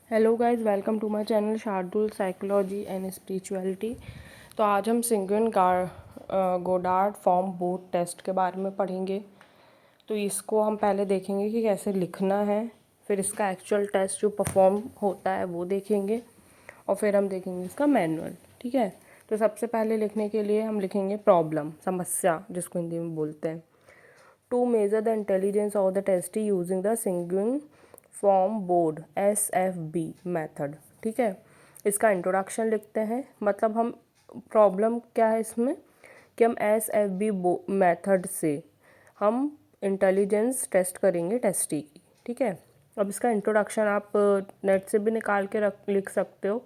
Hello guys, welcome to my channel Shardul psychology and spirituality. तो आज हम Seguin Goddard form board test के बारे में पढ़ेंगे। तो इसको हम पहले देखेंगे कि कैसे लिखना है, फिर इसका एक्चुअल टेस्ट जो परफॉर्म होता है वो देखेंगे, और फिर हम देखेंगे इसका मैनुअल। ठीक है। तो सबसे पहले लिखने के लिए हम लिखेंगे प्रॉब्लम, समस्या जिसको हिंदी में बोलते हैं। To measure the intelligence of the testee using the Seguin form board SFB method. ठीक है। इसका इंट्रोडक्शन लिखते हैं। मतलब हम प्रॉब्लम क्या है इसमें कि हम SFB मेथड से हम इंटेलिजेंस टेस्ट करेंगे टेस्टी की। ठीक है। अब इसका इंट्रोडक्शन आप नेट से भी निकाल के लिख सकते हो,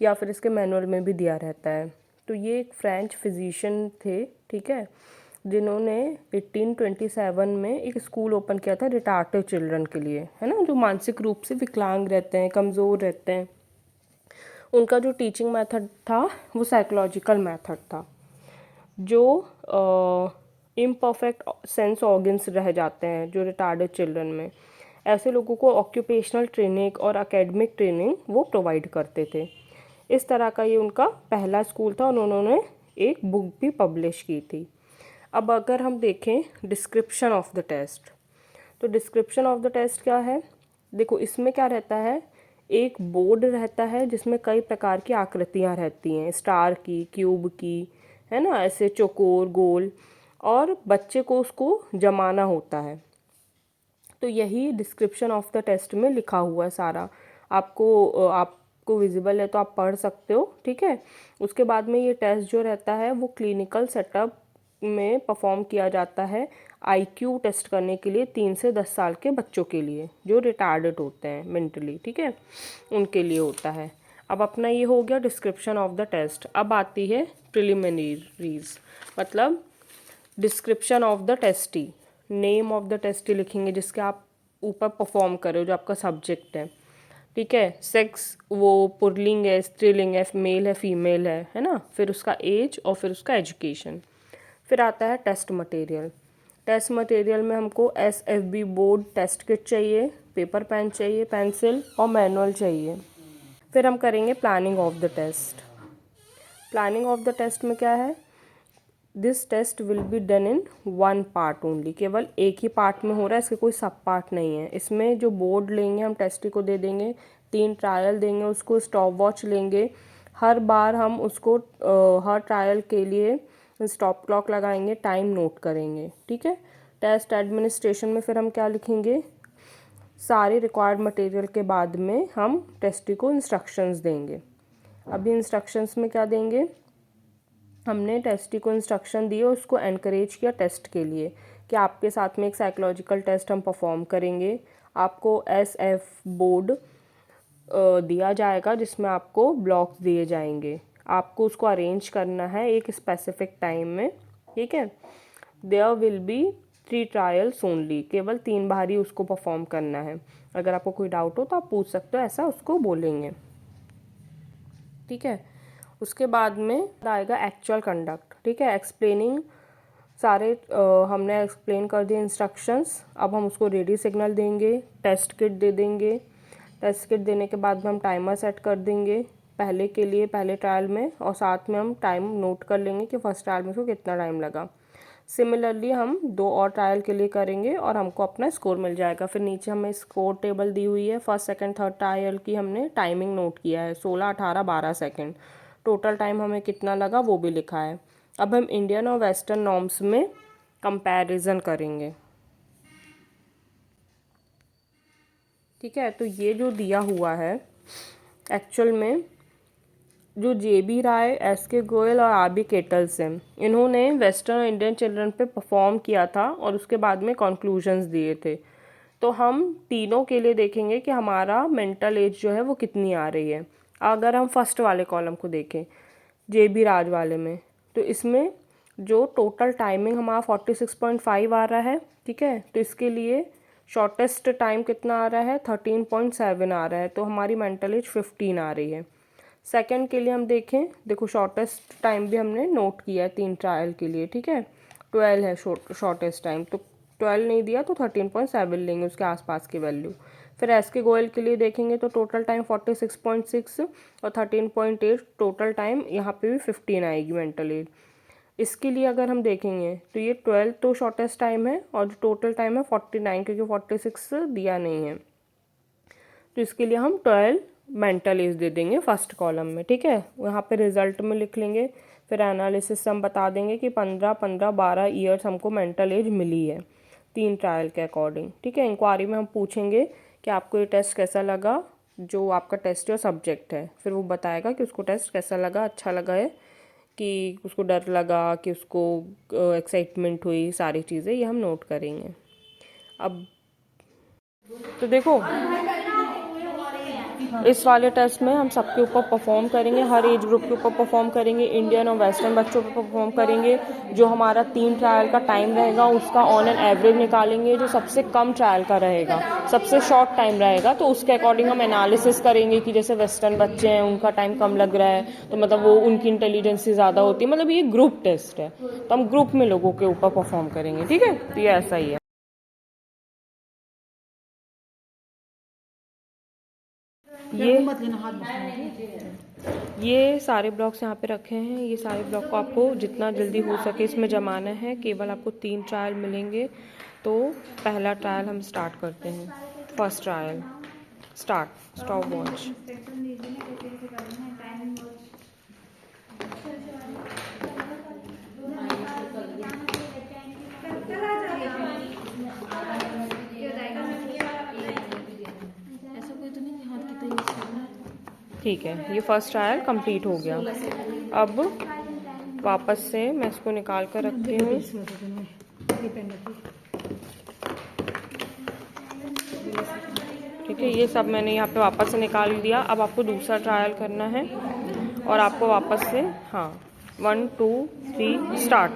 या फिर इसके मैनुअल में भी दिया रहता है। तो ये एक फ्रेंच फिजिशियन थे, ठीक है, जिन्होंने 1827 में एक स्कूल ओपन किया था रिटार्डेड चिल्ड्रन के लिए, है ना, जो मानसिक रूप से विकलांग रहते हैं, कमज़ोर रहते हैं। उनका जो टीचिंग मेथड था वो साइकोलॉजिकल मेथड था। जो इम्परफेक्ट सेंस ऑर्गन्स रह जाते हैं जो रिटार्डेड चिल्ड्रन में, ऐसे लोगों को ऑक्यूपेशनल ट्रेनिंग और एकेडमिक ट्रेनिंग वो प्रोवाइड करते थे। इस तरह का ये उनका पहला स्कूल था और उन्होंने एक बुक भी पब्लिश की थी। अब अगर हम देखें डिस्क्रिप्शन ऑफ द टेस्ट, तो डिस्क्रिप्शन ऑफ द टेस्ट क्या है? देखो, इसमें क्या रहता है, एक बोर्ड रहता है जिसमें कई प्रकार की आकृतियां रहती हैं, स्टार की, क्यूब की, है ना, ऐसे चौकोर, गोल, और बच्चे को उसको जमाना होता है। तो यही डिस्क्रिप्शन ऑफ द टेस्ट में लिखा हुआ है सारा। आपको विजिबल है तो आप पढ़ सकते हो। ठीक है। उसके बाद में ये टेस्ट जो रहता है वो क्लिनिकल सेटअप में परफॉर्म किया जाता है IQ टेस्ट करने के लिए 3 से 10 साल के बच्चों के लिए जो रिटार्डेड होते हैं मेंटली। ठीक है, उनके लिए होता है। अब अपना ये हो गया डिस्क्रिप्शन ऑफ द टेस्ट। अब आती है प्रिलिमिनरीज, मतलब description of the tasty. Name of the tasty लिखेंगे जिसके आप ऊपर परफॉर्म करो, जो आपका सब्जेक्ट है। ठीक है। सेक्स वो पुल्लिंग है, स्त्रीलिंग है, मेल है, फीमेल है ना। फिर उसका एज और फिर उसका एजुकेशन। फिर आता है टेस्ट मटेरियल। टेस्ट मटेरियल में हमको SFB बोर्ड टेस्ट किट चाहिए, पेपर पेन चाहिए, पेंसिल और मैनुअल चाहिए। फिर हम करेंगे planning of the test. Planning of the test में क्या है, this test will be done in 1 part only. केवल एक ही पार्ट में हो रहा है, इसके कोई सब पार्ट नहीं है। इसमें जो बोर्ड लेंगे हम टेस्टी को दे देंगे, 3 ट्रायल देंगे उसको, स्टॉप वॉच लेंगे। हर बार हम उसको हर ट्रायल के लिए स्टॉप क्लॉक लगाएंगे, टाइम नोट करेंगे। ठीक है। टेस्ट एडमिनिस्ट्रेशन में फिर हम क्या लिखेंगे, सारे रिक्वायर्ड मटेरियल के बाद में हम टेस्टी को इंस्ट्रक्शंस देंगे। अभी इंस्ट्रक्शंस में क्या देंगे, हमने टेस्टी को इंस्ट्रक्शन दिए, उसको एनकरेज किया टेस्ट के लिए कि आपके साथ में एक साइकोलॉजिकल टेस्ट हम परफॉर्म करेंगे। आपको SF बोर्ड दिया जाएगा जिसमें आपको ब्लॉक्स दिए जाएंगे, आपको उसको अरेंज करना है एक स्पेसिफिक टाइम में। ठीक है। There will be 3 trials only, केवल 3 बार ही उसको परफॉर्म करना है। अगर आपको कोई डाउट हो तो आप पूछ सकते हो, ऐसा उसको बोलेंगे। ठीक है। उसके बाद में आएगा एक्चुअल कंडक्ट। ठीक है। एक्सप्लेनिंग सारे हमने एक्सप्लेन कर दिए इंस्ट्रक्शंस। अब हम उसको रेडी सिग्नल देंगे, टेस्ट किट दे देंगे। टेस्ट किट देने के बाद में हम टाइमर सेट कर देंगे पहले के लिए, पहले ट्रायल में, और साथ में हम टाइम नोट कर लेंगे कि फर्स्ट ट्रायल में उसको कितना टाइम लगा। सिमिलरली हम 2 और ट्रायल के लिए करेंगे और हमको अपना स्कोर मिल जाएगा। फिर नीचे हमें स्कोर टेबल दी हुई है, फर्स्ट सेकंड थर्ड ट्रायल की हमने टाइमिंग नोट किया है, 16, 18, 12 सेकंड। टोटल टाइम हमें कितना लगा वो भी लिखा है। अब हम इंडियन और वेस्टर्न नॉर्म्स में कंपैरिजन करेंगे। ठीक है। तो ये जो दिया हुआ है एक्चुअल में, जो JB राय, SK गोयल और RB केटल्सन, इन्होंने वेस्टर्न और इंडियन चिल्ड्रन पे परफॉर्म किया था और उसके बाद में कंक्लूजन्स दिए थे। तो हम तीनों के लिए देखेंगे कि हमारा मेंटल एज जो है वो कितनी आ रही है। अगर हम फर्स्ट वाले कॉलम को देखें JB राज वाले में, तो इसमें जो टोटल टाइमिंग हमारा 46.5 आ रहा है। ठीक है। तो इसके लिए शॉर्टेस्ट टाइम कितना आ रहा है, 13.7 आ रहा है। तो हमारी मेंटल एज 15 आ रही है। सेकंड के लिए हम देखें, देखो शॉर्टेस्ट टाइम भी हमने नोट किया है 3 ट्रायल के लिए। ठीक है। 12 है शॉर्टेस्ट टाइम, तो 12 नहीं दिया तो 13.7 लेंगे, उसके आसपास की वैल्यू। फिर एस के गोयल के लिए देखेंगे तो टोटल टाइम 46.6 और 13.8, टोटल टाइम यहाँ पे भी 15 आएगी मेंटल एज। इसके लिए अगर हम देखेंगे तो ये 12 तो शॉर्टेस्ट टाइम है और जो टोटल टाइम है 49, क्योंकि 46 दिया नहीं है, तो इसके लिए हम 12 मेंटल एज दे देंगे फर्स्ट कॉलम में। ठीक है, यहाँ पे रिजल्ट में लिख लेंगे। फिर एनालिसिस हम बता देंगे कि 12 ईयर्स हमको मेंटल एज मिली है 3 ट्रायल के अकॉर्डिंग। ठीक है, इंक्वायरी में हम पूछेंगे कि आपको ये टेस्ट कैसा लगा, जो आपका टेस्ट और सब्जेक्ट है, फिर वो बताएगा कि उसको टेस्ट कैसा लगा, अच्छा लगा है कि उसको डर लगा, कि उसको एक्साइटमेंट हुई, सारी चीज़ें ये हम नोट करेंगे। अब तो देखो, इस वाले टेस्ट में हम सबके ऊपर परफॉर्म करेंगे, हर एज ग्रुप के ऊपर परफॉर्म करेंगे, इंडियन और वेस्टर्न बच्चों पर परफॉर्म करेंगे। जो हमारा 3 ट्रायल का टाइम रहेगा उसका ऑन एन एवरेज निकालेंगे, जो सबसे कम ट्रायल का रहेगा, सबसे शॉर्ट टाइम रहेगा, तो उसके अकॉर्डिंग हम एनालिसिस करेंगे कि जैसे वेस्टर्न बच्चे हैं उनका टाइम कम लग रहा है तो मतलब वो उनकी इंटेलिजेंसी ज़्यादा होती है, मतलब ये ग्रुप टेस्ट है तो हम ग्रुप में लोगों के ऊपर परफॉर्म करेंगे। ठीक है, तो ये ऐसा ही है। ये सारे ब्लॉक्स यहाँ पे रखे हैं, ये सारे ब्लॉक को आपको जितना जल्दी हो सके इसमें जमाना है। केवल आपको 3 ट्रायल मिलेंगे, तो पहला ट्रायल हम स्टार्ट करते हैं। First trial start, stop watch. ठीक है, ये फर्स्ट ट्रायल कंप्लीट हो गया। अब वापस से मैं इसको निकाल कर रखती हूँ। ठीक है, ये सब मैंने यहाँ पे वापस से निकाल दिया। अब आपको दूसरा ट्रायल करना है और आपको वापस से 1 2 3 स्टार्ट।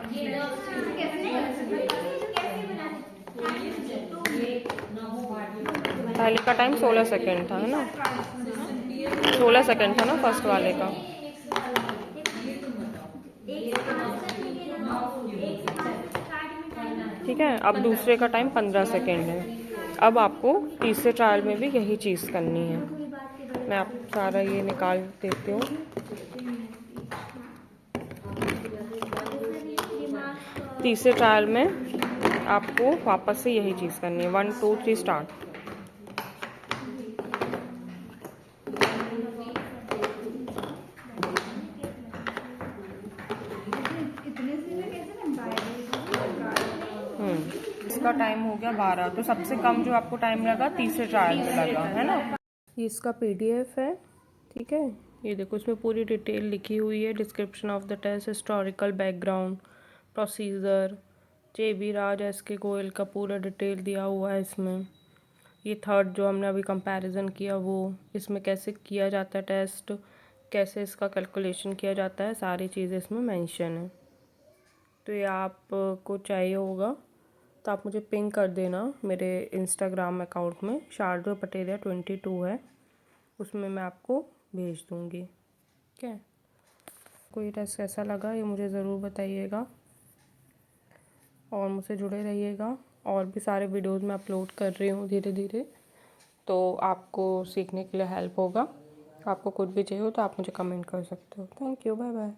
पहले का टाइम 16 सेकेंड था, है ना? 16 सेकेंड था ना फर्स्ट वाले का। ठीक है, अब दूसरे का टाइम 15 सेकेंड है। अब आपको तीसरे ट्रायल में भी यही चीज़ करनी है। मैं आप सारा ये निकाल देती हूँ। तीसरे ट्रायल में आपको वापस से यही चीज़ करनी है। 1 2 3 स्टार्ट। इसका टाइम हो गया 12, तो सबसे कम जो आपको टाइम लगा तीसरे ट्रायल में लगा, है ना? ये इसका PDF है। ठीक है, ये देखो, इसमें पूरी डिटेल लिखी हुई है। Description of the test, historical background, procedure, JB Raj, SK Goyal का पूरा डिटेल दिया हुआ है इसमें। ये थर्ड जो हमने अभी कंपैरिजन किया वो, इसमें कैसे किया जाता है टेस्ट, कैसे इसका कैलकुलेशन किया जाता है, सारी चीज़ें इसमें मेंशन है। तो ये आपको चाहिए होगा तो आप मुझे पिंग कर देना मेरे इंस्टाग्राम अकाउंट में, शार्दुल पटेलिया 22 है, उसमें मैं आपको भेज दूँगी। ठीक है, कोई टेस्ट कैसा लगा ये मुझे ज़रूर बताइएगा और मुझसे जुड़े रहिएगा। और भी सारे वीडियोस मैं अपलोड कर रही हूँ धीरे धीरे, तो आपको सीखने के लिए हेल्प होगा। आपको कुछ भी चाहिए हो तो आप मुझे कमेंट कर सकते हो। Thank you, bye bye.